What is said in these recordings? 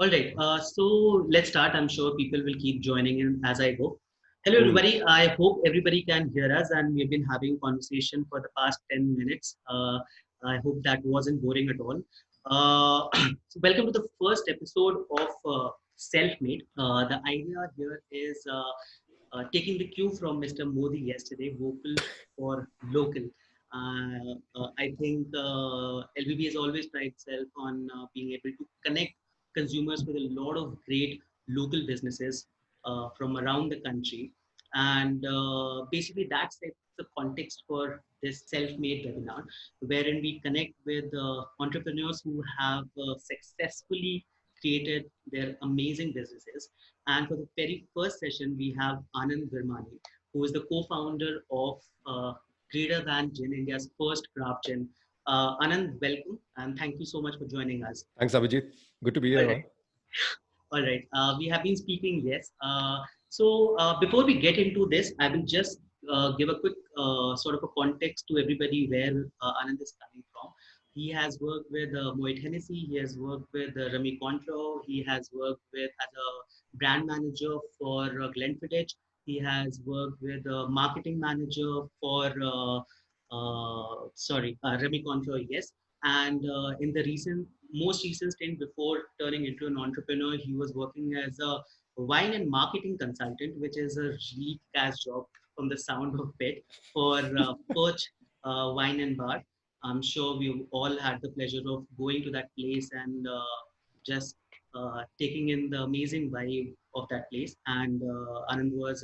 All right. So let's start. I'm sure people will keep joining in as I go. Hello, Cool. everybody. I hope everybody can hear us, and we've been having conversation for the past 10 minutes. I hope that wasn't boring at all. So welcome to the first episode of Self-Made. The idea here is taking the cue from Mr. Modi yesterday, vocal for local. I think LBB has always prided itself on being able to connect consumers with a lot of great local businesses from around the country. And basically, that sets the context for this self-made webinar, wherein we connect with entrepreneurs who have successfully created their amazing businesses. And for the very first session, we have Anand Virmani, who is the co-founder of Greater Than Gin, India's first craft gin. Anand, welcome, and thank you so much for joining us. Thanks, Abhijit. Good to be All here, right. man. All right. We have been speaking, yes. So before we get into this, I will just give a quick sort of a context to everybody where Anand is coming from. He has worked with Moet Hennessy. He has worked with Remy Cointreau. He has worked with as a brand manager for Glenfiddich. He has worked with a marketing manager for Remy Cointreau. Yes, and in the most recent stint before turning into an entrepreneur, he was working as a wine and marketing consultant, which is a really cash job from the sound of it for Perch Wine and Bar. I'm sure we all had the pleasure of going to that place and just taking in the amazing vibe of that place. And Anand was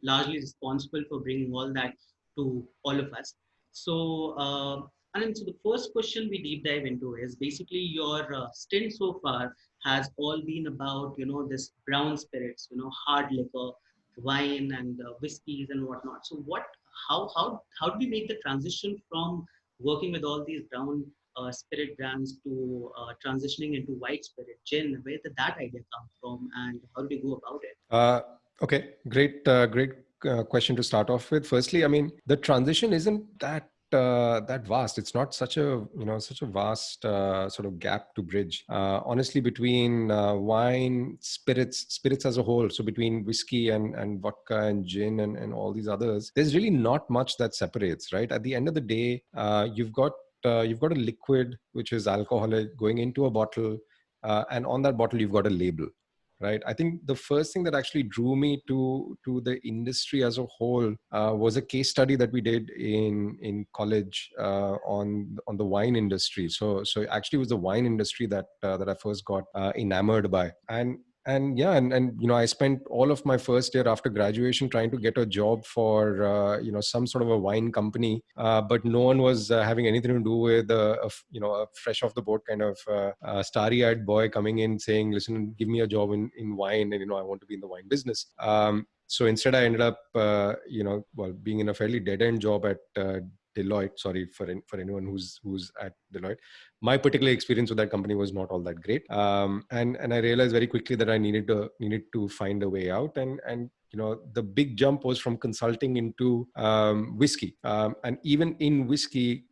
largely responsible for bringing all that to all of us. So the first question we deep dive into is basically your stint so far has all been about, this brown spirits, hard liquor, wine and whiskeys and whatnot. So how do we make the transition from working with all these brown spirit brands to transitioning into white spirit gin? Where did that idea come from, and how do we go about it? Uh, okay, great question to start off with. Firstly, I mean, the transition isn't that vast. It's not such a vast sort of gap to bridge. Honestly, between wine, spirits as a whole, so between whiskey and vodka and gin and all these others, there's really not much that separates, right? At the end of the day, you've got a liquid which is alcoholic going into a bottle, and on that bottle you've got a label, right? I think the first thing that actually drew me to the industry as a whole was a case study that we did in college on the wine industry. So actually it was the wine industry that I first got enamored by. And I spent all of my first year after graduation trying to get a job for some sort of a wine company, but no one was having anything to do with a fresh off the boat kind of starry-eyed boy coming in saying, listen, give me a job in wine, and I want to be in the wine business. So instead I ended up being in a fairly dead-end job at Deloitte. Sorry for anyone who's at Deloitte. My particular experience with that company was not all that great, and I realized very quickly that I needed to find a way out. And the big jump was from consulting into whiskey, and even in whiskey,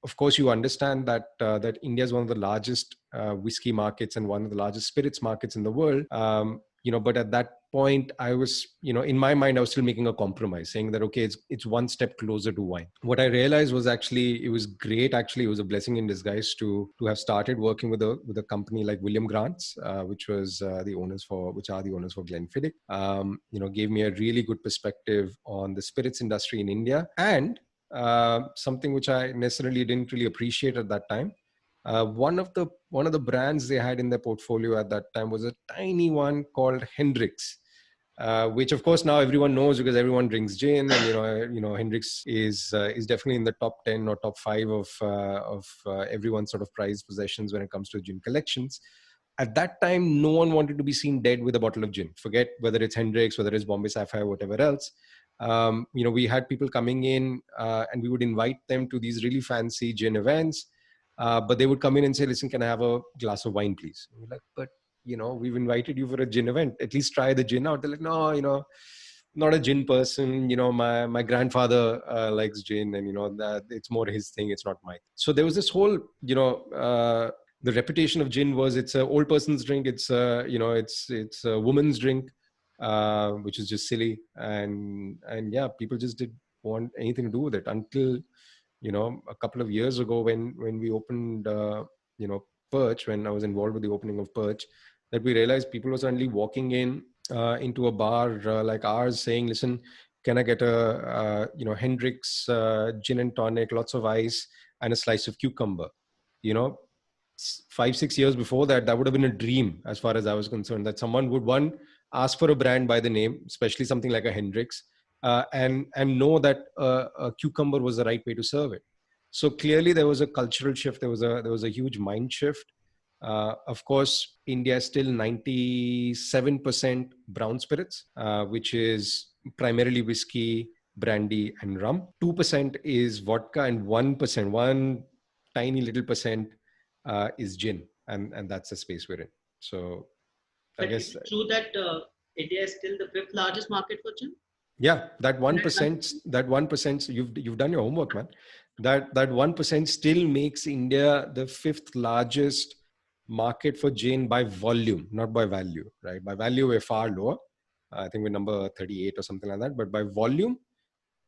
of course, you understand that India is one of the largest whiskey markets and one of the largest spirits markets in the world. But at that point, I was, in my mind, I was still making a compromise, saying that okay, it's one step closer to wine. What I realized was actually it was great. Actually, it was a blessing in disguise to have started working with a company like William Grant's, which are the owners for Glenfiddich. Gave me a really good perspective on the spirits industry in India, and something which I necessarily didn't really appreciate at that time. One of the brands they had in their portfolio at that time was a tiny one called Hendrix, which of course now everyone knows because everyone drinks gin, and Hendrix is definitely in the top 10 or top 5 of everyone's sort of prized possessions when it comes to gin collections. At that time, no one wanted to be seen dead with a bottle of gin. Forget whether it's Hendrix, whether it's Bombay Sapphire, whatever else. We had people coming in, and we would invite them to these really fancy gin events. But they would come in and say, listen, can I have a glass of wine, please? And we're like, but, we've invited you for a gin event. At least try the gin out. They're like, no, not a gin person. My grandfather likes gin, and, that it's more his thing. It's not mine. So there was this whole, the reputation of gin was it's a old person's drink. It's it's a woman's drink, which is just silly. And yeah, people just didn't want anything to do with it until a couple of years ago when we opened Perch, when I was involved with the opening of Perch, that we realized people were suddenly walking in into a bar like ours, saying, "Listen, can I get a Hendrix gin and tonic, lots of ice, and a slice of cucumber?" You know, 5-6 years before that, that would have been a dream as far as I was concerned. That someone would ask for a brand by the name, especially something like a Hendrix, and know that a cucumber was the right way to serve it. So clearly, there was a cultural shift. There was a huge mind shift. Of course, India is still 97% brown spirits, which is primarily whiskey, brandy, and rum. 2% is vodka, and 1%, one tiny little percent, is gin, and that's the space we're in. So I But is guess it true that India is still the fifth largest market for gin? yeah, that In one that percent, country? that 1%, you've done your homework, man. That 1% still makes India the fifth largest market for gin by volume, not by value, right? By value, we're far lower. I think we're number 38 or something like that. But by volume,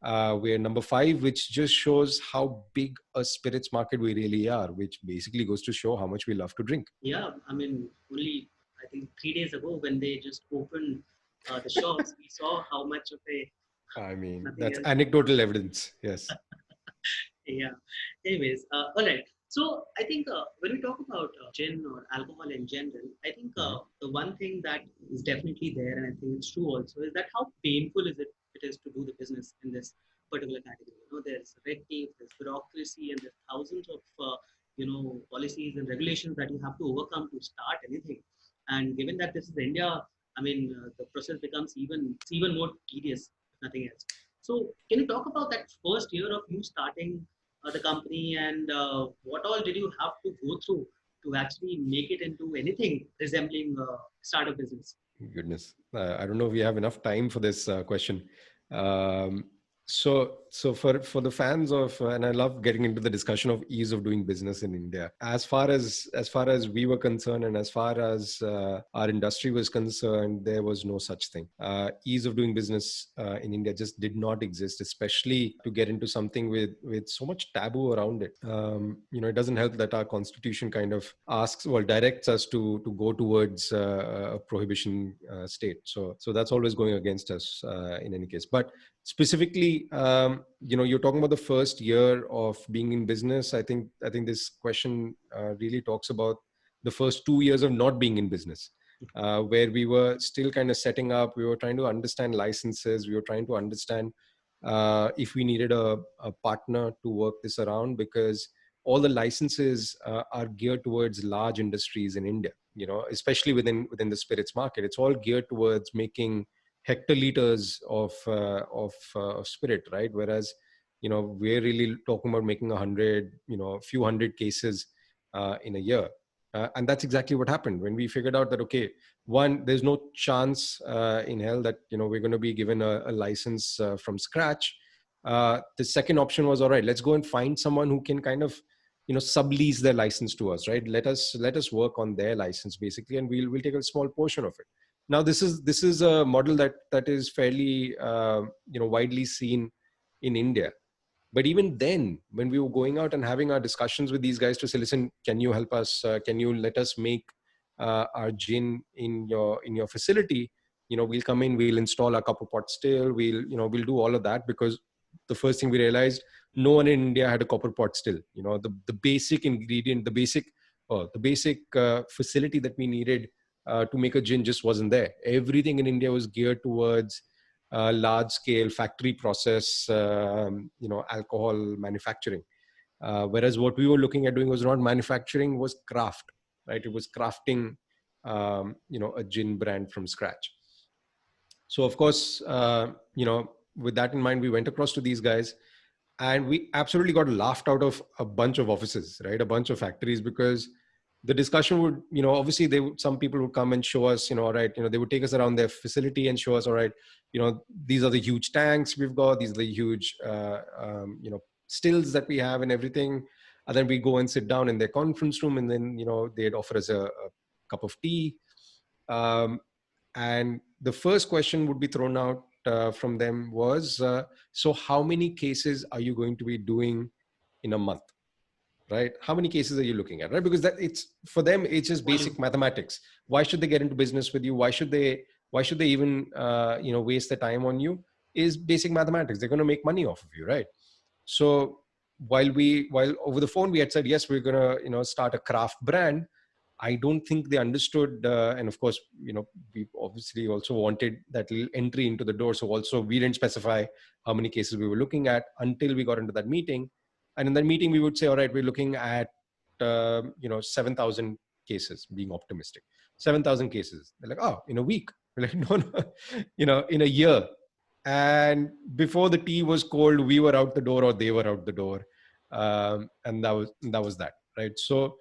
we're number 5, which just shows how big a spirits market we really are, which basically goes to show how much we love to drink. Yeah, I mean, only I think 3 days ago when they just opened the shops, we saw how much of a I mean, nothing that's else. anecdotal evidence. Yes. Yeah. Anyways, all right. So I think when we talk about gin or alcohol in general, I think Mhm. the one thing that is definitely there, and I think it's true also, is that how painful it is to do the business in this particular category. There's red tape, there's bureaucracy, and there's thousands of policies and regulations that you have to overcome to start anything. And given that this is India, I mean, the process becomes even more tedious, if nothing else. So, can you talk about that first year of you starting the company, and what all did you have to go through to actually make it into anything resembling a startup business? Goodness, I don't know if we have enough time for this question. Um, so for the fans of, and I love getting into the discussion of ease of doing business in India. As far as we were concerned, and as far as our industry was concerned, there was no such thing. Ease of doing business in India just did not exist, especially to get into something with so much taboo around it. It doesn't help that our constitution kind of directs us to go towards a prohibition state. So that's always going against us in any case. But specifically, you're talking about the first year of being in business. I think this question really talks about the first 2 years of not being in business, where we were still kind of setting up. We were trying to understand licenses. We were trying to understand if we needed a partner to work this around, because all the licenses are geared towards large industries in India, especially within the spirits market. It's all geared towards making hectoliters of spirit, right? Whereas, we're really talking about making 100, a few hundred cases in a year. And that's exactly what happened when we figured out that, okay, one, there's no chance in hell that, we're going to be given a license from scratch. The second option was, all right, let's go and find someone who can kind of, sublease their license to us, right? Let us work on their license basically, and we'll take a small portion of it. Now, this is a model that is fairly widely seen in India. But even then, when we were going out and having our discussions with these guys to say, listen, can you help us? Can you let us make our gin in your facility? We'll come in, we'll install a copper pot still, we'll do all of that, because the first thing we realized, no one in India had a copper pot still. The basic ingredient, the basic facility that we needed to make a gin just wasn't there. Everything in India was geared towards large scale factory process, alcohol manufacturing. Whereas what we were looking at doing was not manufacturing, was craft, right? It was crafting, a gin brand from scratch. So of course, with that in mind, we went across to these guys, and we absolutely got laughed out of a bunch of offices, right? A bunch of factories, because the discussion would, obviously some people would come and show us, all right, they would take us around their facility and show us, all right, these are the huge tanks we've got, these are the huge, stills that we have and everything. And then we go and sit down in their conference room, and then, they'd offer us a cup of tea. And the first question would be thrown out from them was, so how many cases are you going to be doing in a month? Right? How many cases are you looking at? Right? Because that, it's for them, it's just basic mathematics. Why should they get into business with you? Why should they even waste their time on you? Is basic mathematics. They're going to make money off of you, right? So while over the phone we had said, yes, we're going to start a craft brand, I don't think they understood. And of course, we obviously also wanted that little entry into the door. So also we didn't specify how many cases we were looking at until we got into that meeting. And in that meeting, we would say, all right, we're looking at, 7,000 cases, being optimistic. 7,000 cases. They're like, oh, in a week. We're like, no, in a year. And before the tea was cold, we were out the door or they were out the door. And that was that, right? So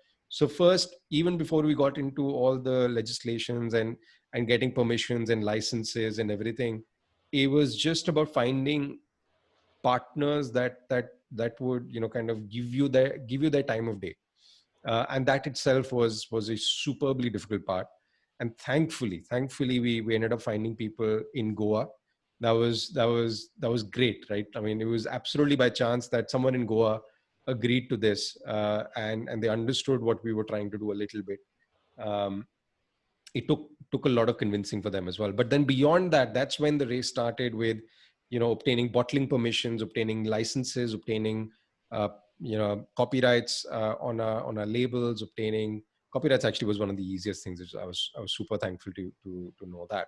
first, even before we got into all the legislations and getting permissions and licenses and everything, it was just about finding partners that would kind of give you their time of day, and that itself was a superbly difficult part. And thankfully we ended up finding people in Goa. That was great, right? I mean, it was absolutely by chance that someone in Goa agreed to this, and they understood what we were trying to do a little bit. um, it took a lot of convincing for them as well. But then beyond that, that's when the race started with obtaining bottling permissions, obtaining licenses, obtaining uh, copyrights on our labels. Obtaining copyrights actually was one of the easiest things. I was super thankful to know that.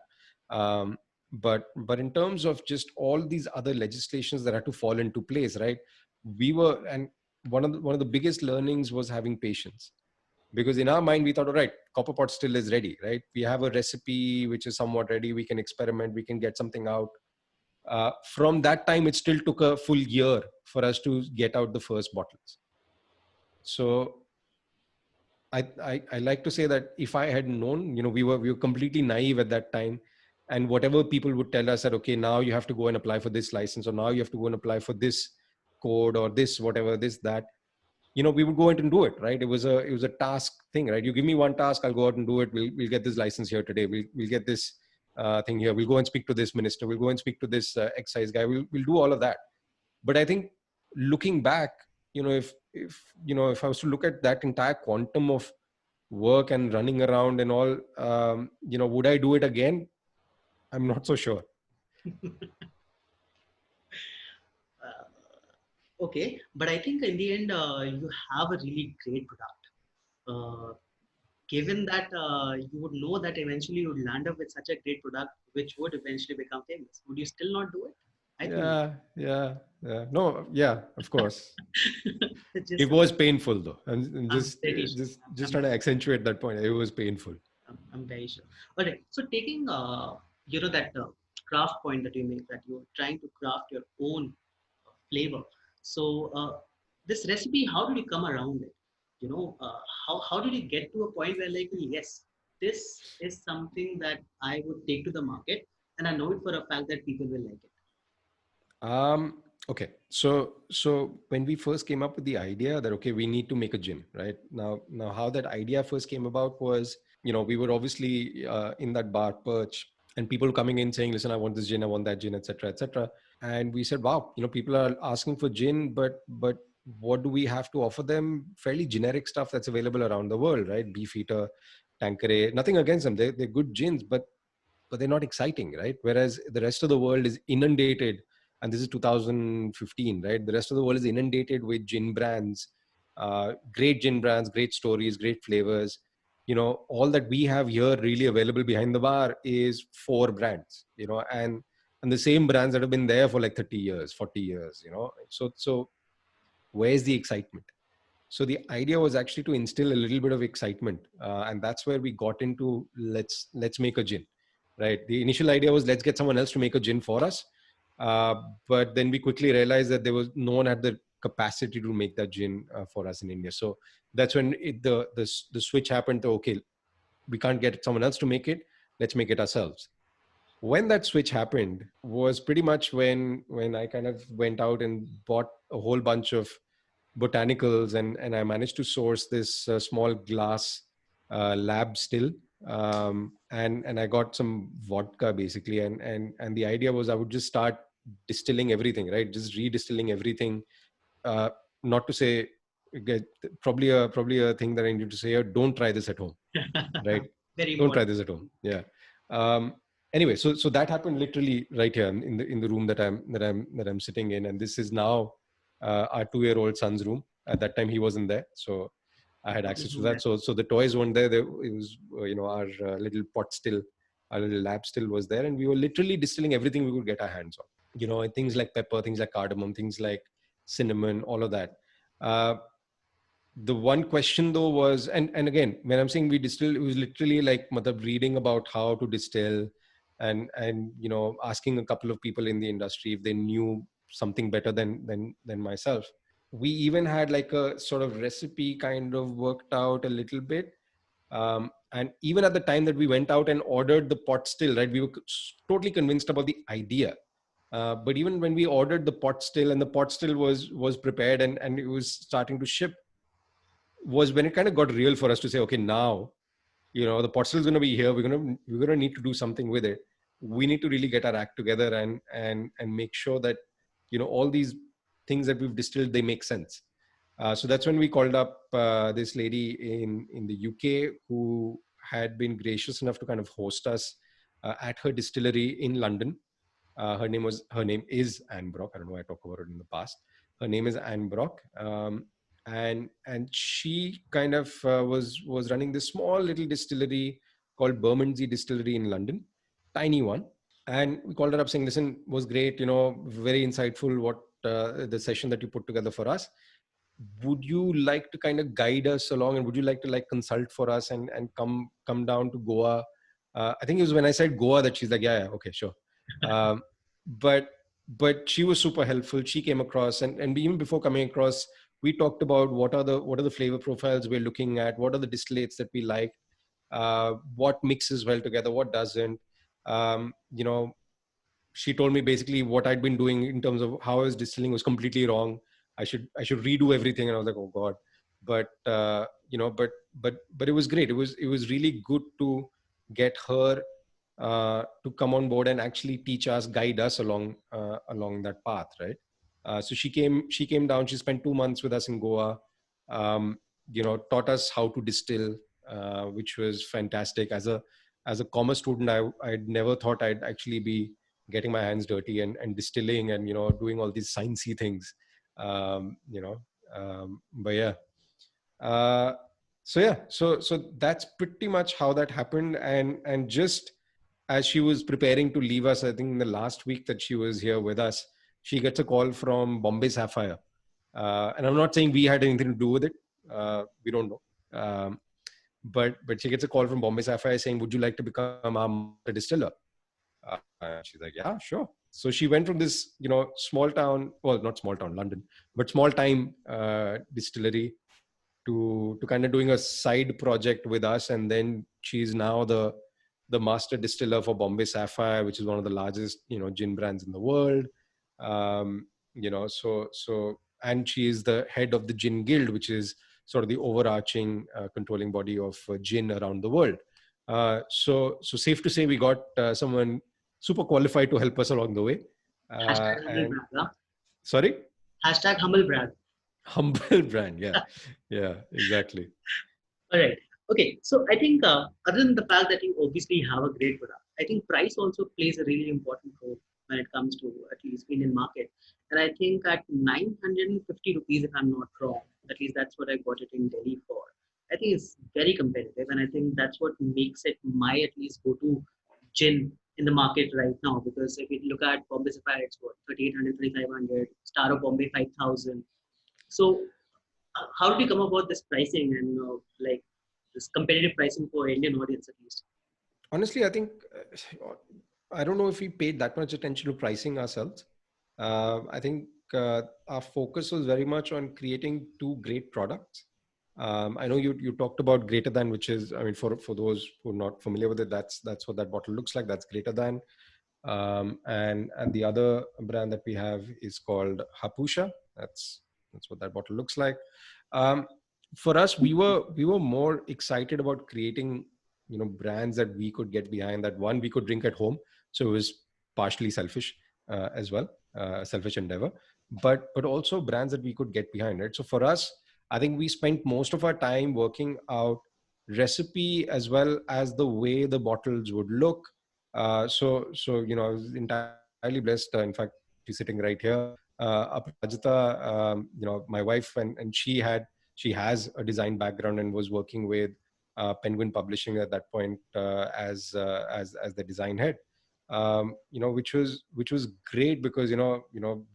Um, but in terms of just all these other legislations that had to fall into place, right? And one of the biggest learnings was having patience, because in our mind we thought, all right, copper pot still is ready, right? We have a recipe which is somewhat ready, we can experiment, we can get something out. From that time, it still took a full year for us to get out the first bottles. So I like to say that if I had known, we were completely naive at that time, and whatever people would tell us that, okay, now you have to go and apply for this license, or now you have to go and apply for this code, or this whatever, this that, we would go out and do it, right? It was a task thing, right? You give me one task, I'll go out and do it. We'll get this license here today. We'll get this thing here. We'll go and speak to this minister. We'll go and speak to this excise guy. We'll do all of that. But I think, looking back, if I was to look at that entire quantum of work and running around and all, would I do it again? I'm not so sure. Okay, but I think in the end, you have a really great product. Given that you would know that eventually you would land up with such a great product, which would eventually become famous, would you still not do it? I think Yeah. No, yeah, of course. just, It was painful though, and I'm just pretty sure. just trying to accentuate that point. It was painful. I'm very sure. All right. So taking that craft point that you make, that you're trying to craft your own flavor. So this recipe, how did you come around it? How did you get to a point where, like, yes, this is something that I would take to the market, and I know it for a fact that people will like it. Okay. So when we first came up with the idea that, okay, we need to make a gin, right? Now how that idea first came about was, we were obviously in that bar Perch, and people coming in saying, listen, I want this gin, I want that gin, etc., etc. And we said, wow, people are asking for gin, but what do we have to offer them? Fairly generic stuff that's available around the world, right? Beefeater, Tanqueray, nothing against them. They're good gins, but they're not exciting, right? Whereas the rest of the world is inundated, and this is 2015, right? The rest of the world is inundated with gin brands, great gin brands, great stories, great flavors. All that we have here really available behind the bar is 4 brands, and the same brands that have been there for like 30 years, 40 years, so where's the excitement? So the idea was actually to instill a little bit of excitement, and that's where we got into, let's make a gin, right? The initial idea was, let's get someone else to make a gin for us, but then we quickly realized that there was no one had the capacity to make that gin for us in India. So that's when the switch happened to, okay, we can't get someone else to make it, let's make it ourselves. When that switch happened was pretty much when I kind of went out and bought a whole bunch of botanicals, and I managed to source this small glass lab still, and I got some vodka basically, and the idea was I would just start distilling everything, right? Just redistilling everything. Uh, Not to say, get, probably a thing that I need to say here: don't try this at home, right? Very Don't try important. this at home. Yeah. Um, Anyway, so that happened literally right here in the room that I'm sitting in, and this is now our 2-year-old son's room. At that time, he wasn't there, so I had access to Mhm. that. So the toys weren't there. It was our little pot still, our little lab still was there, and we were literally distilling everything we could get our hands on. And things like pepper, things like cardamom, things like cinnamon, all of that. Uh, the one question though was, and again, when I'm saying we distill, it was literally like matlab, reading about how to distill, and asking a couple of people in the industry if they knew something better than myself. We even had like a sort of recipe kind of worked out a little bit. And even at the time that we went out and ordered the pot still, right, we were totally convinced about the idea. But even when we ordered the pot still, and the pot still was prepared, and it was starting to ship, was when it kind of got real for us to say, okay, now the pot still is going to be here. We're going to need to do something with it. We need to really get our act together, and make sure that all these things that we've distilled, they make sense. So that's when we called up this lady in the UK, who had been gracious enough to kind of host us at her distillery in London. Her name is Anne Brock. I don't know why I talked about it in the past. Her name is Anne Brock. And she kind of was running this small little distillery called Bermondsey Distillery in London, tiny one. And we called her up saying, listen, was great, very insightful what the session that you put together for us. Would you like to kind of guide us along, and would you like to like consult for us, and come down to Goa? I think it was when I said Goa that she's like, yeah, okay, sure. um, but but she was super helpful. She came across, and even before coming across, we talked about what are the flavor profiles we're looking at, what are the distillates that we like, what mixes well together, what doesn't. um, you know she told me basically what I'd been doing in terms of how I was distilling was completely wrong. I should redo everything, and I was like, oh god. But but it was great. It was really good to get her to come on board and actually teach us, guide us along that path, right? So she came down. She spent 2 months with us in Goa. Taught us how to distill, which was fantastic. As a commerce student, I'd never thought I'd actually be getting my hands dirty and distilling, and doing all these sciencey things. um, you know but yeah. uh, so that's pretty much how that happened. And just as she was preparing to leave us, I think in the last week that she was here with us, she gets a call from Bombay Sapphire. And I'm not saying we had anything to do with it. We don't know. But she gets a call from Bombay Sapphire saying, would you like to become our master distiller? And she's like, yeah, sure. So she went from this, small town, well, not small town, London, but small time distillery, to kind of doing a side project with us. And then she's now the master distiller for Bombay Sapphire, which is one of the largest, gin brands in the world. And she is the head of the Gin Guild, which is sort of the overarching controlling body of gin around the world. So safe to say we got someone super qualified to help us along the way. Hashtag humble And brag. Huh? sorry, Hashtag humble brag. humble brand. Yeah, yeah, exactly. All right. Okay. So I think other than the fact that you obviously have a great product, I think price also plays a really important role when it comes to at least Indian market. And I think at 950 rupees, if I'm not wrong, at least that's what I got it in Delhi for. I think it's very competitive, and I think that's what makes it my at least go-to gin in the market right now. Because if you look at Bombay Sapphire, it's what 3,800, 3,500, Star of Bombay 5,000. So how did you come about this pricing and like this competitive pricing for Indian audience at least? Honestly, I think I don't know if we paid that much attention to pricing ourselves. I think our focus was very much on creating two great products. I know you talked about Greater Than, which is, I mean, for those who are not familiar with it, that's what that bottle looks like. That's Greater Than. And the other brand that we have is called Hapusha. That's That's what that bottle looks like. Um, for us, we were more excited about creating, brands that we could get behind. That one we could drink at home. So it was partially selfish as well, selfish endeavor, but also brands that we could get behind, right? So for us, I think we spent most of our time working out recipe as well as the way the bottles would look. I was entirely blessed. In fact, she's sitting right here. Aparajita, my wife, and she has a design background and was working with Penguin Publishing at that point as the design head. Which was great because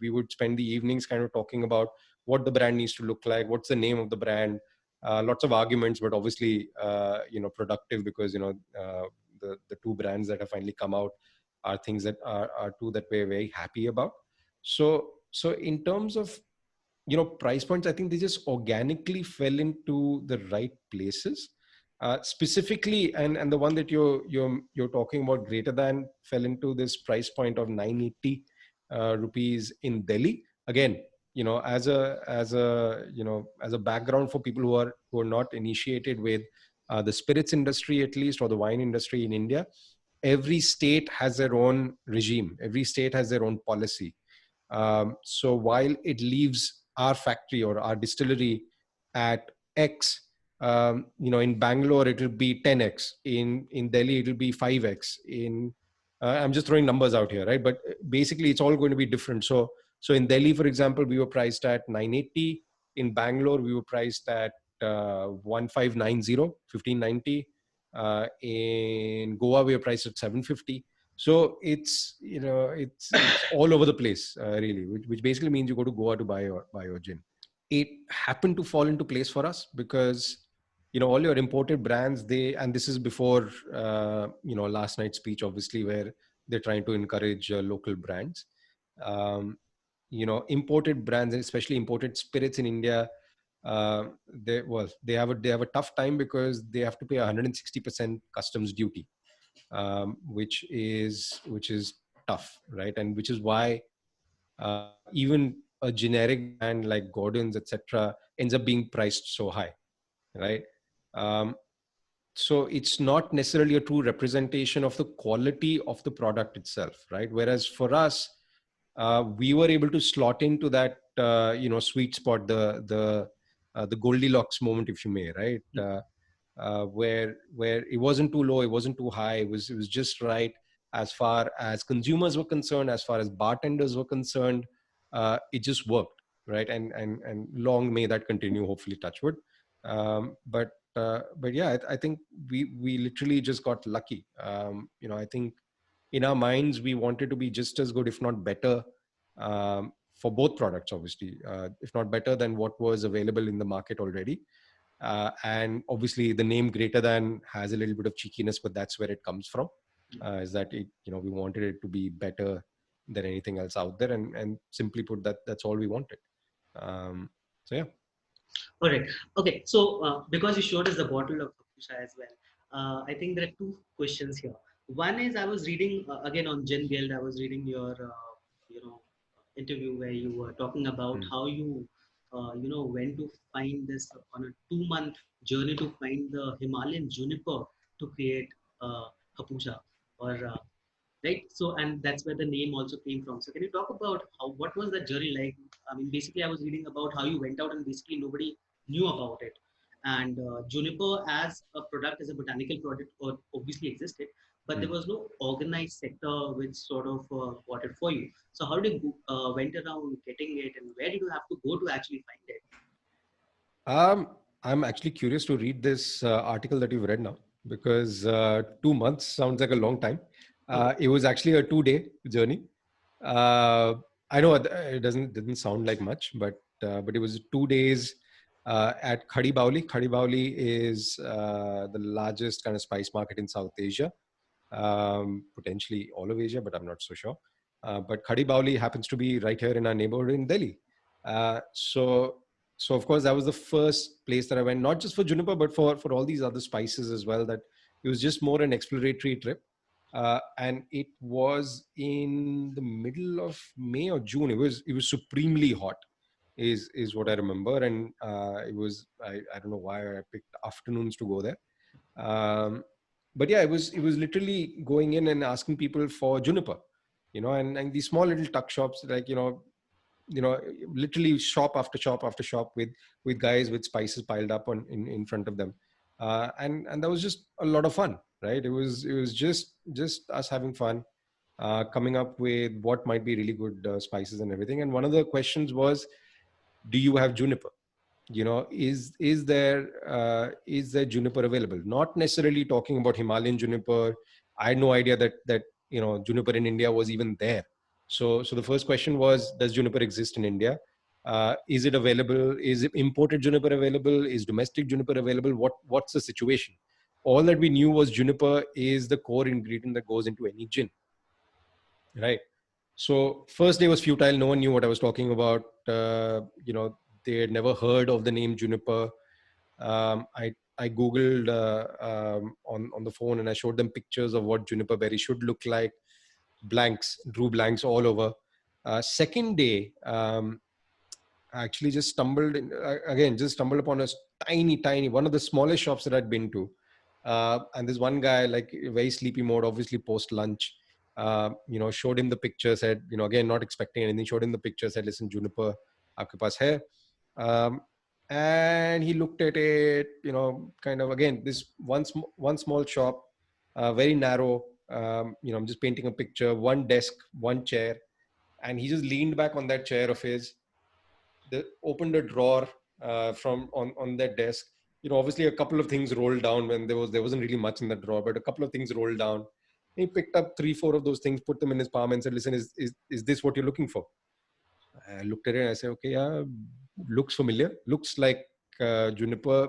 we would spend the evenings kind of talking about what the brand needs to look like, what's the name of the brand. Lots of arguments, but obviously productive because the two brands that have finally come out are things that are two that we're very happy about. So in terms of price points, I think they just organically fell into the right places. Specifically, and the one that you're talking about, greater than, fell into this price point of 980 rupees in Delhi. Again, as a background for people who are not initiated with the spirits industry, at least, or the wine industry in India, every state has their own regime. Every state has their own policy. So while it leaves our factory or our distillery at X, in Bangalore it will be 10x. In Delhi it will be 5x. I'm just throwing numbers out here, right? But basically it's all going to be different. So in Delhi, for example, we were priced at 980. In Bangalore, we were priced at 1590, 1590. In Goa, we were priced at 750. So it's all over the place, really, which basically means you go to Goa to buy your gin. It happened to fall into place for us because all your imported brands, and this is before last night's speech, obviously, where they're trying to encourage local brands. Imported brands, especially imported spirits in India, they have a tough time because they have to pay 160% customs duty, which is tough, right? And which is why even a generic brand like Gordon's, etc., ends up being priced so high, right? Um, so it's not necessarily a true representation of the quality of the product itself, right? Whereas for us, we were able to slot into that sweet spot, the Goldilocks moment, if you may, right? Where it wasn't too low, it wasn't too high, it was just right as far as consumers were concerned, as far as bartenders were concerned. It just worked, right? And long may that continue, hopefully, touch wood. But yeah, I think we literally just got lucky. I think in our minds we wanted to be just as good, if not better, for both products, obviously, if not better than what was available in the market already. And obviously the name greater than has a little bit of cheekiness, but that's where it comes from. Is that we wanted it to be better than anything else out there, and simply put, that's all we wanted. So yeah. All right. Okay. So because you showed us the bottle of Hapusa as well, I think there are two questions here. One is I was reading again on Gen Guild. I was reading your interview where you were talking about how you went to find this on a 2-month journey to find the Himalayan juniper to create Hapusa or right. So and that's where the name also came from. So can you talk about what was that journey like? I mean, basically I was reading about how you went out and basically nobody knew about it, and juniper as a product, as a botanical product, obviously existed, but there was no organized sector which sort of bought it for you. So how did you went around getting it, and where did you have to go to actually find it? I'm actually curious to read this article that you've read now, because 2 months sounds like a long time. It was actually a 2-day journey. Uh, I know it didn't sound like much, but it was 2 days at Khadi Bauli. Khadi Bauli is the largest kind of spice market in South Asia, potentially all of Asia, but I'm not so sure. But Khadi Bauli happens to be right here in our neighborhood in Delhi. So of course that was the first place that I went, not just for juniper, but for all these other spices as well. That it was just more an exploratory trip. And it was in the middle of May or June. It was supremely hot. is what I remember. And it was, I don't know why I picked afternoons to go there. But yeah, it was literally going in and asking people for juniper, and these small little tuck shops, like, literally shop after shop after shop with guys with spices piled up in front of them. And that was just a lot of fun, right? It was just us having fun, coming up with what might be really good spices and everything. And one of the questions was, do you have juniper? Is there juniper available? Not necessarily talking about Himalayan juniper. I had no idea that juniper in India was even there. So the first question was, does juniper exist in India? Is it available? Is it imported juniper available? Is domestic juniper available? What's the situation? All that we knew was juniper is the core ingredient that goes into any gin, right? So first day was futile. No one knew what I was talking about. They had never heard of the name juniper. I googled on the phone, and I showed them pictures of what juniper berry should look like. Drew blanks all over. Second day, I actually just stumbled upon a tiny one of the smallest shops that I'd been to. And this one guy, like, very sleepy mode, obviously post lunch, showed him the picture, said, again, not expecting anything, showed him the picture, said, listen, juniper, aapke paas hai? Um, and he looked at it, kind of, again, this one small shop, very narrow. I'm just painting a picture, one desk, one chair. And he just leaned back on that chair of his, opened a drawer from on that desk. Obviously a couple of things rolled down when there wasn't really much in the drawer, but a couple of things rolled down. He picked up 3-4 of those things, put them in his palm, and said, listen, is this what you're looking for? I looked at it and I said, okay, yeah, looks familiar. Looks like juniper,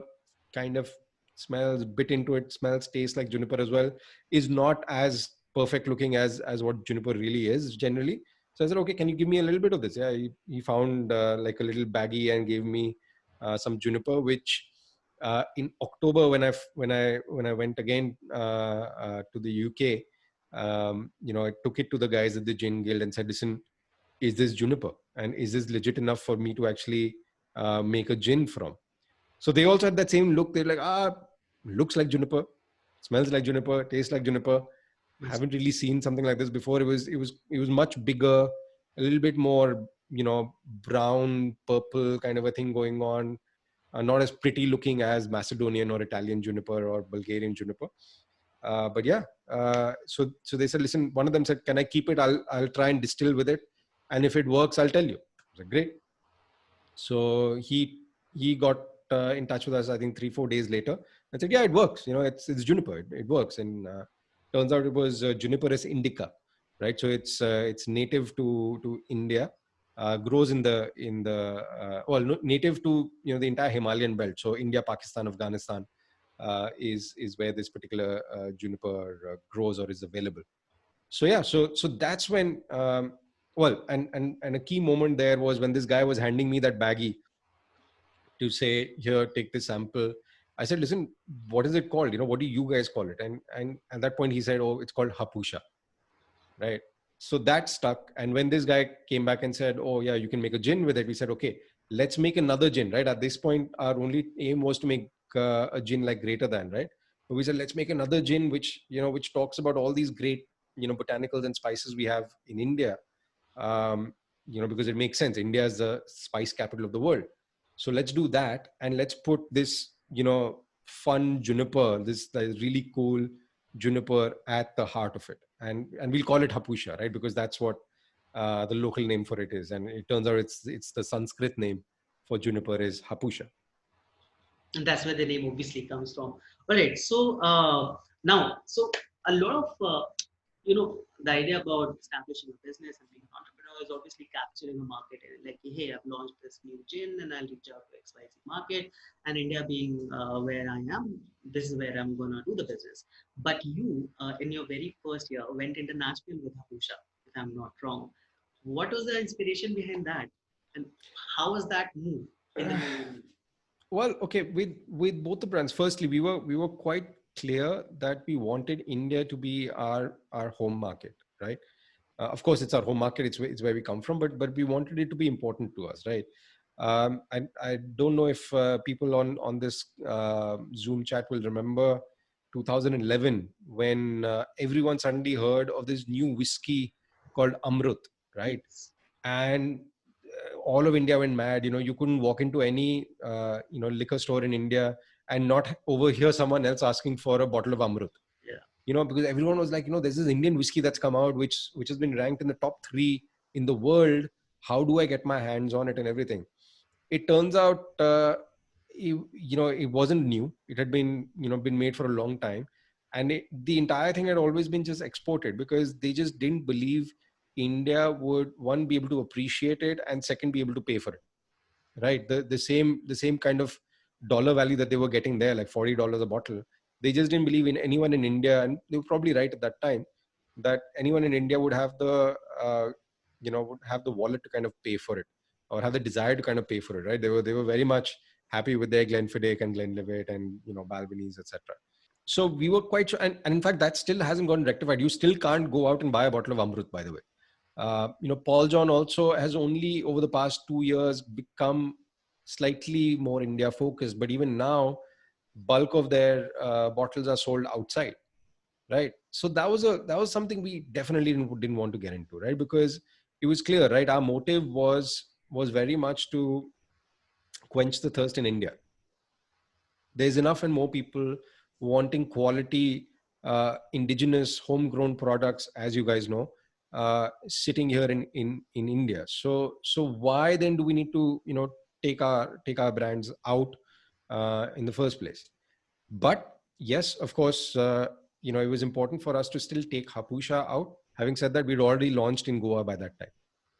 kind of smells, bit into it, tastes like juniper as well. Is not as perfect looking as what juniper really is generally. So I said, okay, can you give me a little bit of this? Yeah, he found like a little baggie and gave me some juniper, which in October, when I went again to the UK, I took it to the guys at the Gin Guild and said, listen, is this juniper, and is this legit enough for me to actually make a gin from? So they also had that same look. They're like, looks like juniper, smells like juniper, tastes like juniper. Yes. Haven't really seen something like this before. It was much bigger, a little bit more, brown, purple kind of a thing going on. Not as pretty looking as Macedonian or Italian juniper or Bulgarian juniper. But yeah, so they said, listen, one of them said, can I keep it? I'll try and distill with it. And if it works, I'll tell you. I was like, great. So he got in touch with us, I think 3-4 days later, and said, yeah, it works. It's juniper. It works. And turns out it was Juniperus indica, right? So it's native to India. Grows in the native to the entire Himalayan belt. So India, Pakistan, Afghanistan is where this particular juniper grows or is available. So yeah, so that's when and a key moment there was when this guy was handing me that baggie to say, here, take this sample. I said, listen, what is it called? What do you guys call it? And at that point he said, oh, it's called Hapusha, right? So that stuck. And when this guy came back and said, oh yeah, you can make a gin with it, we said, okay, let's make another gin, right? At this point, our only aim was to make a gin like Greater Than, right? But we said, let's make another gin which talks about all these great botanicals and spices we have in India, because it makes sense. India is the spice capital of the world. So let's do that, and let's put this fun juniper, this really cool juniper at the heart of it, and we'll call it Hapusha, right? Because that's what the local name for it is, and it turns out it's the Sanskrit name for juniper is Hapusha. And that's where the name obviously comes from. All right. So now, so a lot of the idea about establishing a business and being an entrepreneur is obviously capturing a market. Like, hey, I've launched this new gin and I'll reach out to XYZ market. And India being where I am, this is where I'm going to do the business. But you, in your very first year, went international with Hapusha, if I'm not wrong. What was the inspiration behind that? And how was that move in the movie? Well, okay, with both the brands, firstly, we were quite clear that we wanted India to be our home market, right? Of course, it's our home market. It's where we come from, but we wanted it to be important to us, right? I don't know if people on this Zoom chat will remember 2011 when everyone suddenly heard of this new whiskey called Amrut, right? Yes. And all of India went mad. You couldn't walk into any liquor store in India and not overhear someone else asking for a bottle of Amrut. Yeah. Because everyone was like, there's this Indian whiskey that's come out, which has been ranked in the top 3 in the world. How do I get my hands on it and everything? It turns out, it wasn't new. It had been made for a long time, and the entire thing had always been just exported because they just didn't believe India would, one, be able to appreciate it, and second, be able to pay for it. Right? The same kind of dollar value that they were getting there, like $40 a bottle. They just didn't believe in anyone in India, and they were probably right at that time, that anyone in India would have the wallet to kind of pay for it, or have the desire to kind of pay for it. Right? They were very much happy with their Glenfiddich and Glenlivet and Balvenies, etc. So we were quite sure, and in fact that still hasn't gotten rectified. You still can't go out and buy a bottle of Amrut, by the way. Paul John also has only over the past 2 years become slightly more India focused, but even now, bulk of their bottles are sold outside, right? So that was something we definitely didn't want to get into, right? Because it was clear, right? Our motive was very much to quench the thirst in India. There's enough and more people wanting quality, indigenous homegrown products, as you guys know, sitting here in India. So why then do we need to take our brands out in the first place? But yes, of course, it was important for us to still take Hapusha out. Having said that, we'd already launched in Goa by that time.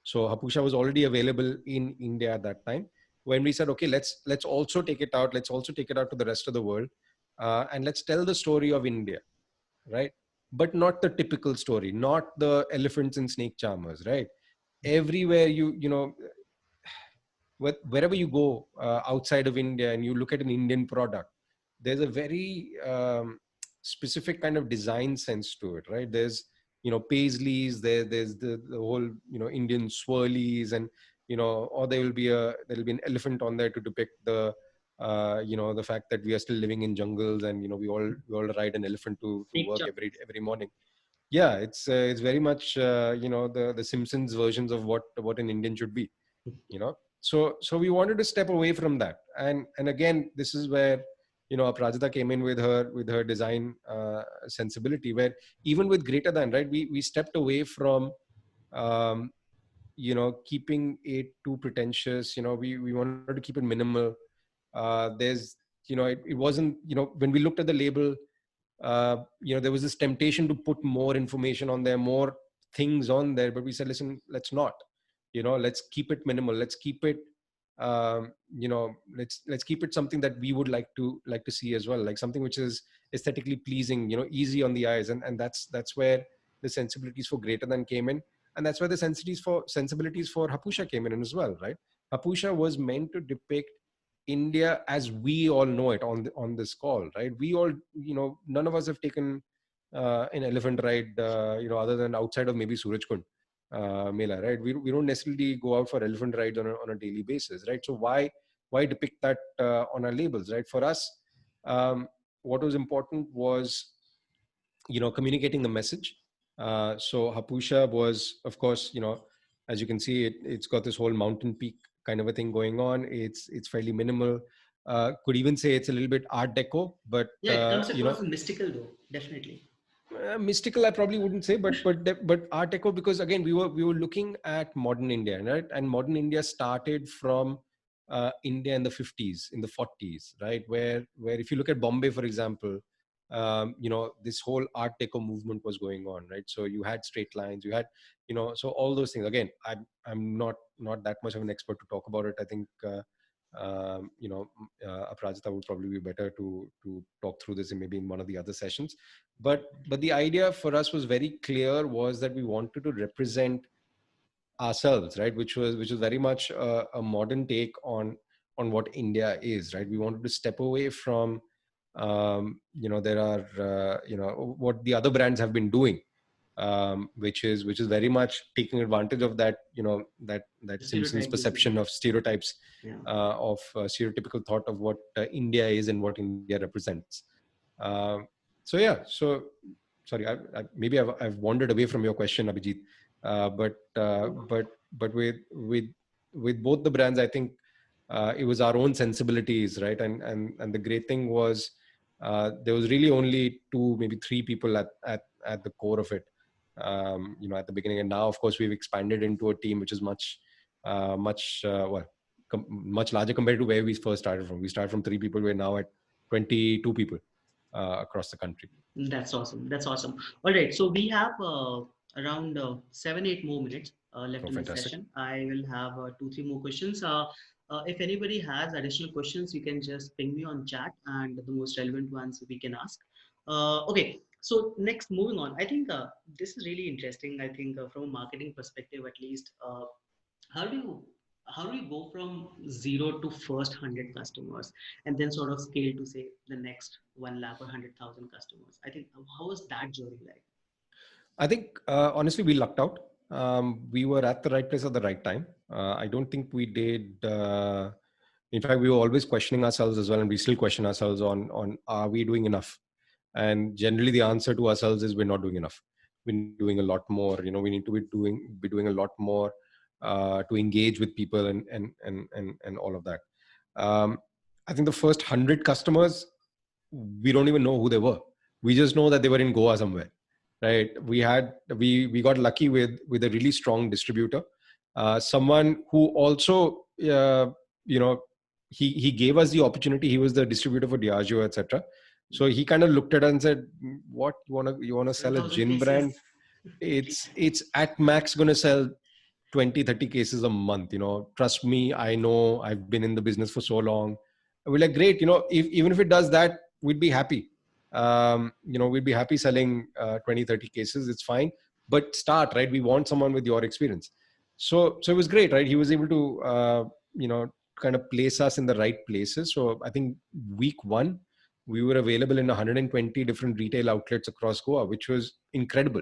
So Hapusha was already available in India at that time. When we said, okay, let's also take it out. Let's also take it out to the rest of the world, and let's tell the story of India, right? But not the typical story, not the elephants and snake charmers, right? Everywhere wherever you go outside of India and you look at an Indian product, there's a very specific kind of design sense to it, right? There's paisleys, there's the whole Indian swirlies, and or there'll be an elephant on there to depict the fact that we are still living in jungles, and we all ride an elephant to Snake work charm. every morning. Yeah, it's very much the Simpsons versions of what an Indian should be. So we wanted to step away from that, and again, this is where Aprajita came in with her design sensibility, where even with Greater Than, right, we stepped away from um, keeping it too pretentious. We wanted to keep it minimal. There's it wasn't, when we looked at the label, there was this temptation to put more information on there, more things on there, but we said, listen, let's not. Let's keep it minimal. Let's keep it let's keep it something that we would like to see as well, like something which is aesthetically pleasing, easy on the eyes, and that's where the sensibilities for Greater Than came in, and that's where the sensibilities for Hapusha came in as well, right? Hapusha was meant to depict India as we all know it on this call, right? We all, none of us have taken an elephant ride, other than outside of maybe Surajkund Mela, right? We don't necessarily go out for elephant rides on a daily basis, right? So why depict that on our labels, right? For us, what was important was communicating the message. So Hapusha was, of course, as you can see, it's got this whole mountain peak kind of a thing going on. It's fairly minimal. Could even say it's a little bit Art Deco, but Yeah, it comes across as mystical though, definitely. mystical I probably wouldn't say, but Art Deco, because again we were looking at modern India, right? And modern India started from India in the 50s, in the 40s, right? Where if you look at Bombay, for example, this whole Art Deco movement was going on, right? So you had straight lines, you had so all those things. Again, I'm not that much of an expert to talk about it. I think Aprajita would probably be better to talk through this, and maybe in one of the other sessions. But the idea for us was very clear, was that we wanted to represent ourselves, right? Which was very much a modern take on what India is, right? We wanted to step away from there are what the other brands have been doing, which is very much taking advantage of that, that Simpsons Stereotype, perception basically. of stereotypes, Yeah. of stereotypical thought of what India is and what India represents. Um, so yeah, so sorry, maybe I've wandered away from your question, Abhijit, but with both the brands, I think it was our own sensibilities, right? And the great thing was there was really only two, maybe three people at the core of it, at the beginning. And now, of course, we've expanded into a team which is much larger compared to where we first started from. We started from 3 people. We're now at 22 people across the country. That's awesome. That's awesome. All right. So we have around 7, 8 more minutes left Oh, in the fantastic. session. I will have 2, 3 more questions. If anybody has additional questions, you can just ping me on chat, and the most relevant ones we can ask. Okay. So next, moving on. I think this is really interesting. I think from a marketing perspective, at least, how do you how do you go from zero to first 100 customers and then sort of scale to say the next 1 lakh or 100,000 customers? I think how was that journey like? I think honestly, we lucked out. We were at the right place at the right time. I don't think we did. In fact, we were always questioning ourselves as well, and we still question ourselves on are we doing enough? And generally, the answer to ourselves is we're not doing enough. We're doing a lot more. We need to be doing a lot more to engage with people and all of that. Um, I think the first 100 customers, we don't even know who they were. We just know that they were in Goa somewhere, right? We got lucky with a really strong distributor, someone who also you know he gave us the opportunity. He was the distributor for Diageo, etc. So he kind of looked at us and said, "What, you wanna sell a 10,000 gin cases. brand? It's at max going to sell 20, 30 cases a month. Trust me, I know, I've been in the business for so long." We're like, great. Even if it does that, we'd be happy. We'd be happy selling 20, 30 cases. It's fine, but start, right? We want someone with your experience. So it was great, right? He was able to kind of place us in the right places. So I think week one we were available in 120 different retail outlets across Goa, which was incredible,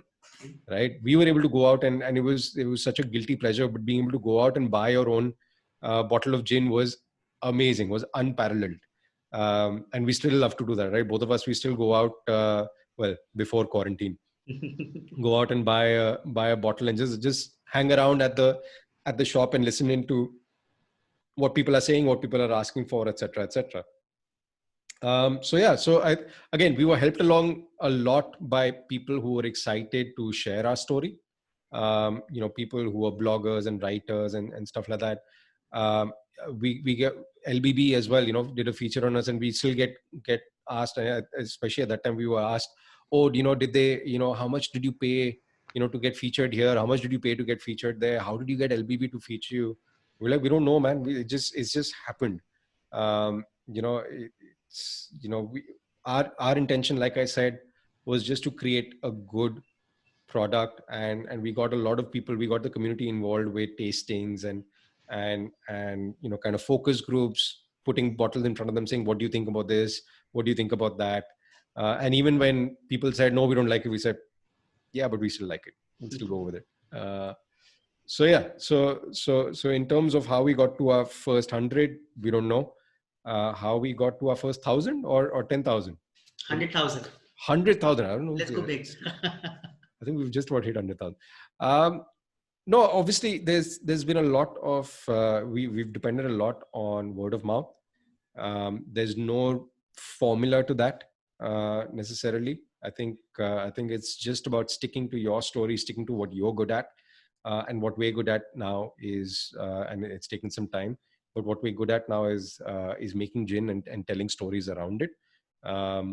right? We were able to go out, and it was such a guilty pleasure, but being able to go out and buy your own bottle of gin was amazing, was unparalleled. And we still love to do that, right? Both of us, we still go out, before quarantine, go out and buy a bottle and just hang around at the shop and listen into what people are saying, what people are asking for, etc., etc. Again, we were helped along a lot by people who were excited to share our story. People who are bloggers and writers and stuff like that. We get LBB as well, did a feature on us, and we still get asked, especially at that time, we were asked, oh, did they, how much did you pay, to get featured here? How much did you pay to get featured there? How did you get LBB to feature you? We're like, we don't know, man. It's just happened. Um, you know, our intention, like I said, was just to create a good product, and we got a lot of people, we got the community involved with tastings and kind of focus groups, putting bottles in front of them, saying, what do you think about this, what do you think about that? And even when people said, no, we don't like it, we said, yeah, but we still like it, we'll still go with it. So in terms of how we got to our first 100, we don't know. How we got to our first 1,000 or 10,000? 100,000. 100,000. I don't know. Let's go big. I think we've just about hit 100,000. No, obviously there's been a lot of we've depended a lot on word of mouth. There's no formula to that necessarily. I think it's just about sticking to your story, sticking to what you're good at, and what we're good at now is, and it's taken some time, but what we're good at now is making gin and telling stories around it. I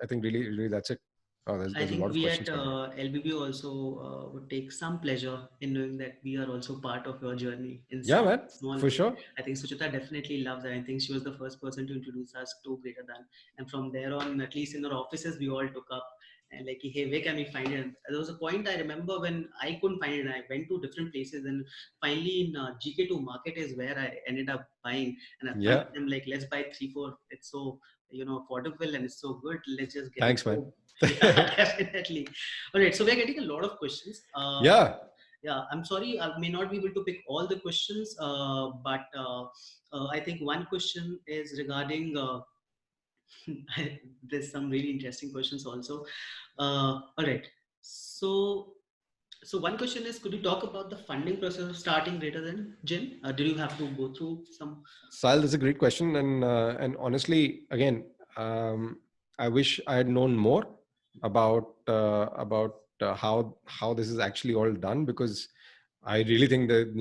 think really that's it. Oh, I there's a think lot of we questions at coming in. LBB also would take some pleasure in knowing that we are also part of your journey in Yeah, some man, small for way. sure. I think Suchita definitely loves it. I think she was the first person to introduce us to Greater Than. And from there on, at least in our offices, we all took up. and like, hey, where can we find it? There was a point I remember when I couldn't find it, and I went to different places, and finally in GK2 market is where I ended up buying. And I Yeah. told them like, let's buy 3 4, it's so affordable and it's so good, let's just get it. Thanks, man. So yeah, definitely. All right, so we're getting a lot of questions. Yeah. Yeah, I'm sorry, I may not be able to pick all the questions, but I think one question is regarding there's some really interesting questions also. All right. So, so one question is, could you talk about the funding process of starting Greater Than Gin? Did you have to go through some? Sal, that's a great question, and honestly, again, I wish I had known more about how this is actually all done, because I really think that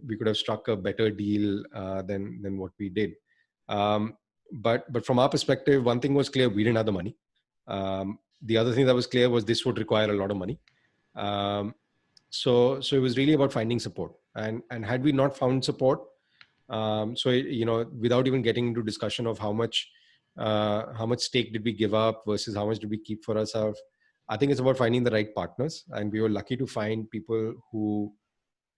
we could have struck a better deal than what we did. Um, but from our perspective, one thing was clear: we didn't have the money. The other thing that was clear was this would require a lot of money. Um, so it was really about finding support, and had we not found support, without even getting into discussion of how much stake did we give up versus how much did we keep for ourselves, I think it's about finding the right partners, and we were lucky to find people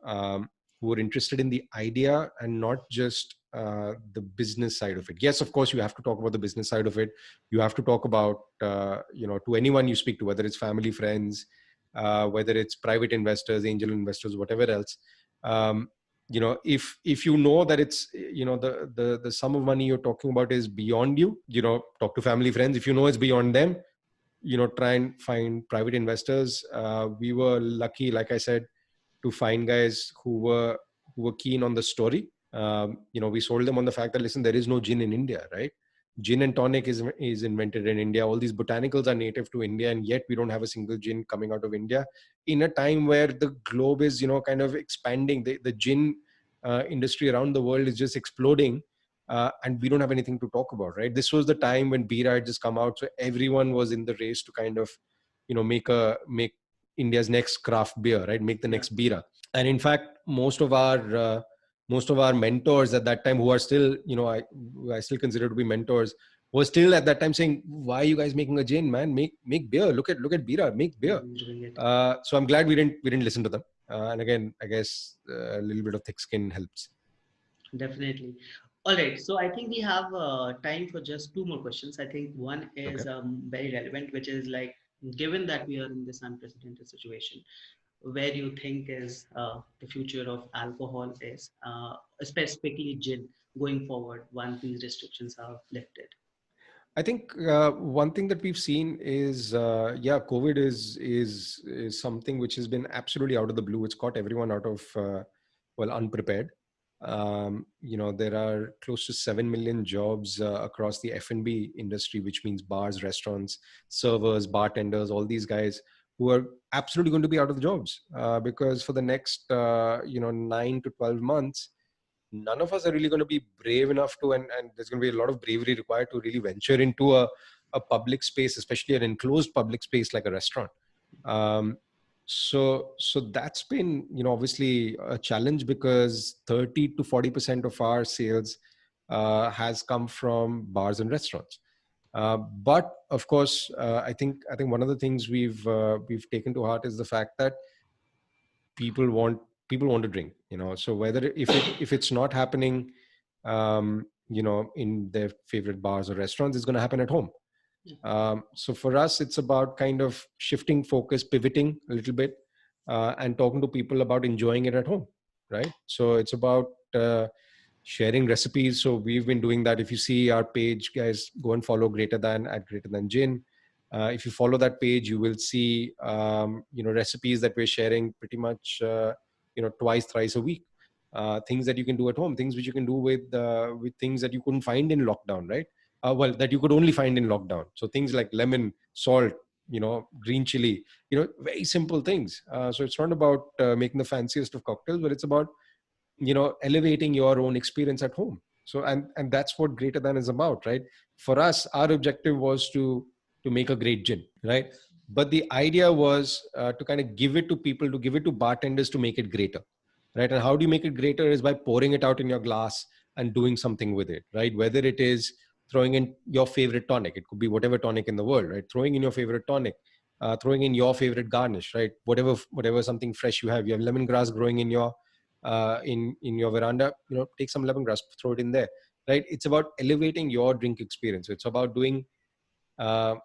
um, who were interested in the idea and not just the business side of it. Yes, of course, you have to talk about the business side of it. You have to talk about, to anyone you speak to, whether it's family, friends, whether it's private investors, angel investors, whatever else. Um, if you know that it's, the sum of money you're talking about is beyond you, talk to family, friends. If you know it's beyond them, try and find private investors. We were lucky, like I said, to find guys who were keen on the story. We sold them on the fact that, listen, there is no gin in India, right? Gin and tonic is invented in India. All these botanicals are native to India, and yet we don't have a single gin coming out of India in a time where the globe is, kind of expanding. The gin industry around the world is just exploding, and we don't have anything to talk about, right? This was the time when Bira had just come out, so everyone was in the race to kind of, make India's next craft beer, right? Make the next Bira. And in fact, most of our mentors at that time, who are still, I still consider to be mentors, were still at that time saying, "Why are you guys making a gin, man? Make beer. Look at Bira. Make beer." Doing it? So I'm glad we didn't listen to them. And again, I guess a little bit of thick skin helps. Definitely. All right. So I think we have time for just two more questions. I think one Okay. is very relevant, which is like, given that we are in this unprecedented situation, where do you think is the future of alcohol is, specifically gin, going forward once these restrictions are lifted? I think one thing that we've seen is, COVID is something which has been absolutely out of the blue. It's caught everyone out of unprepared. There are close to 7 million jobs across the F&B industry, which means bars, restaurants, servers, bartenders, all these guys who are absolutely going to be out of the jobs because for the next 9 to 12 months, none of us are really going to be brave enough to, and there's going to be a lot of bravery required to really venture into a public space, especially an enclosed public space like a restaurant. So that's been, obviously a challenge, because 30 to 40% of our sales has come from bars and restaurants. But of course, I think one of the things we've taken to heart is the fact that people want people want to drink, so whether if it's not happening in their favorite bars or restaurants, it's going to happen at home. So for us, it's about kind of shifting focus, pivoting a little bit, and talking to people about enjoying it at home, right? So it's about sharing recipes. So we've been doing that. If you see our page, guys, go and follow Greater Than at Greater Than Gin. If you follow that page, you will see recipes that we're sharing pretty much twice, thrice a week. Things that you can do at home, things which you can do with things that you couldn't find in lockdown, right? That you could only find in lockdown. So things like lemon, salt, green chili, very simple things. So it's not about making the fanciest of cocktails, but it's about, elevating your own experience at home. So, and that's what Greater Than is about, right? For us, our objective was to make a great gin, right? But the idea was to kind of give it to people, to give it to bartenders, to make it greater, right? And how do you make it greater is by pouring it out in your glass and doing something with it, right? Whether it is throwing in your favorite tonic, it could be whatever tonic in the world, right? Throwing in your favorite tonic, throwing in your favorite garnish, right? Whatever something fresh you have. You have lemongrass growing in your in your veranda. Take some lemongrass, throw it in there, right? It's about elevating your drink experience. It's about doing uh,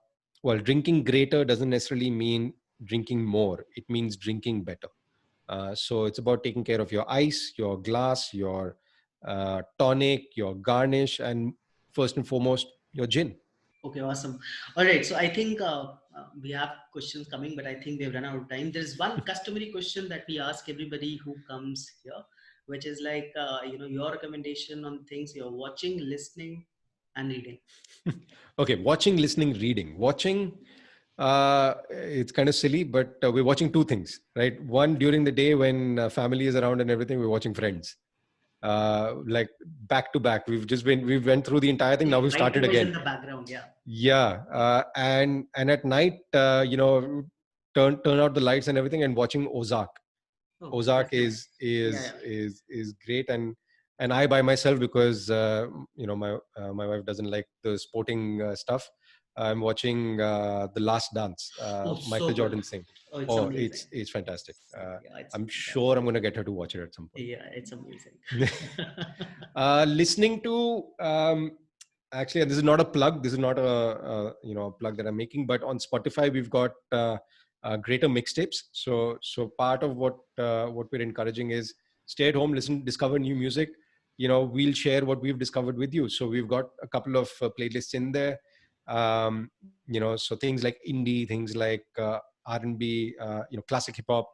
well. Drinking greater doesn't necessarily mean drinking more. It means drinking better. So it's about taking care of your ice, your glass, your tonic, your garnish, and first and foremost, your gin. Okay, awesome. All right, so I think we have questions coming, but I think we've run out of time. There's one customary question that we ask everybody who comes here, which is like, your recommendation on things you're watching, listening, and reading. Okay, watching, listening, reading. Watching, it's kind of silly, but we're watching two things, right? One, during the day when family is around and everything, we're watching Friends. Like back to back. We went through the entire thing. Now we've started Writing was in again. the background, yeah. Yeah, and at night, turn out the lights and everything, and watching Ozark. Oh, Ozark that's nice. Yeah, yeah. is great, and I by myself, because my wife doesn't like the sporting stuff. I'm watching The Last Dance, Oh, Michael so good. Jordan thing. Oh, it's Oh, amazing. it's fantastic. Yeah, it's I'm fantastic. sure I'm gonna get her to watch it at some point. Yeah, it's amazing. Listening to actually, this is not a plug. This is not a plug that I'm making. But on Spotify, we've got greater mixtapes. So part of what we're encouraging is stay at home, listen, discover new music. We'll share what we've discovered with you. So we've got a couple of playlists in there. So things like indie, things like R&B, classic hip hop,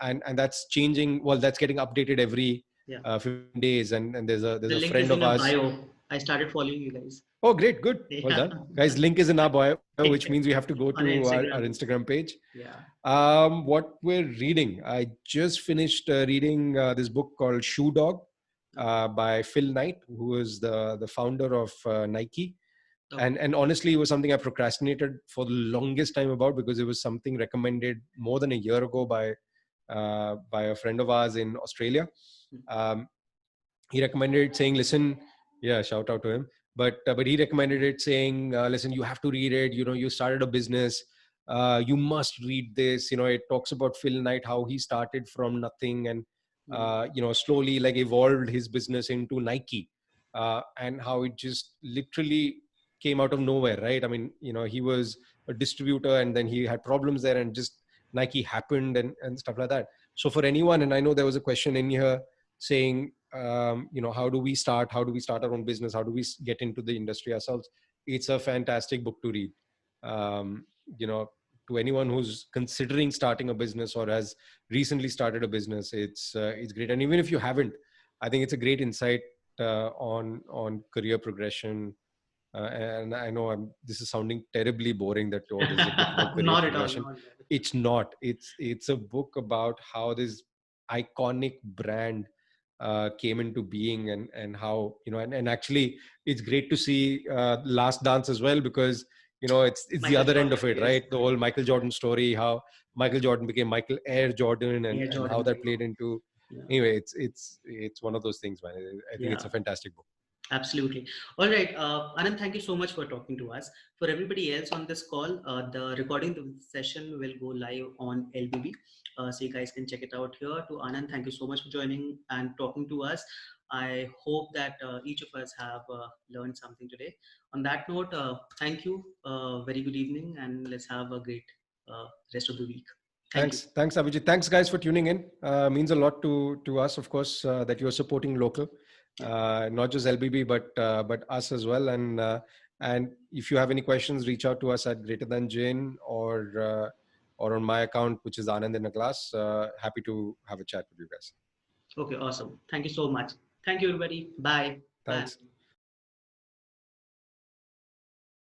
and that's changing. Well, that's getting updated every Yeah. 15 days, and there's The a link friend is in of your ours. bio. I started following you guys. Oh, great, good, well Yeah. done, guys. Link is in our bio, which means we have to go On to our Instagram. Instagram page. Yeah. What we're reading, I just finished reading this book called Shoe Dog by Phil Knight, who is the founder of Nike. Okay. And honestly, it was something I procrastinated for the longest time about, because it was something recommended more than a year ago by a friend of ours in Australia. Um, he recommended it saying, listen, yeah, shout out to him. But he recommended it saying, listen, you have to read it. You started a business. You must read this. It talks about Phil Knight, how he started from nothing, and slowly like evolved his business into Nike, and how it just literally came out of nowhere, right? I mean, he was a distributor, and then he had problems there, and just Nike happened, and stuff like that. So for anyone, and I know there was a question in here saying, how do we start our own business, how do we get into the industry ourselves? It's a fantastic book to read. um, to anyone who's considering starting a business or has recently started a business, it's great. And even if you haven't, I think it's a great insight on career progression. And I know this is sounding terribly boring, that this is a book about career Not at all. progression. Not at all. It's not. It's a book about how this iconic brand came into being, and how, and actually it's great to see Last Dance as well, because it's the Michael other end Jordan, of it, yes. right? The whole Michael Jordan story, how Michael Jordan became Michael Air Jordan, Air and how Jordan. that played into. Yeah. Anyway, it's one of those things, man. I think it's a fantastic book. Absolutely. All right. Anand, thank you so much for talking to us. For everybody else on this call, the recording of the session will go live on LBB. So you guys can check it out here. To Anand, thank you so much for joining and talking to us. I hope that each of us have learned something today. On that note, thank you. Very good evening, and let's have a great rest of the week. Thanks, Abhijit. Thanks, guys, for tuning in. Means a lot to us, of course, that you are supporting local, not just LBB, but us as well. And if you have any questions, reach out to us at Greater Than Jane, or on my account, which is Anand in a Glass. Happy to have a chat with you guys. Okay, awesome. Thank you so much. Thank you, everybody. Bye. Thanks. Bye.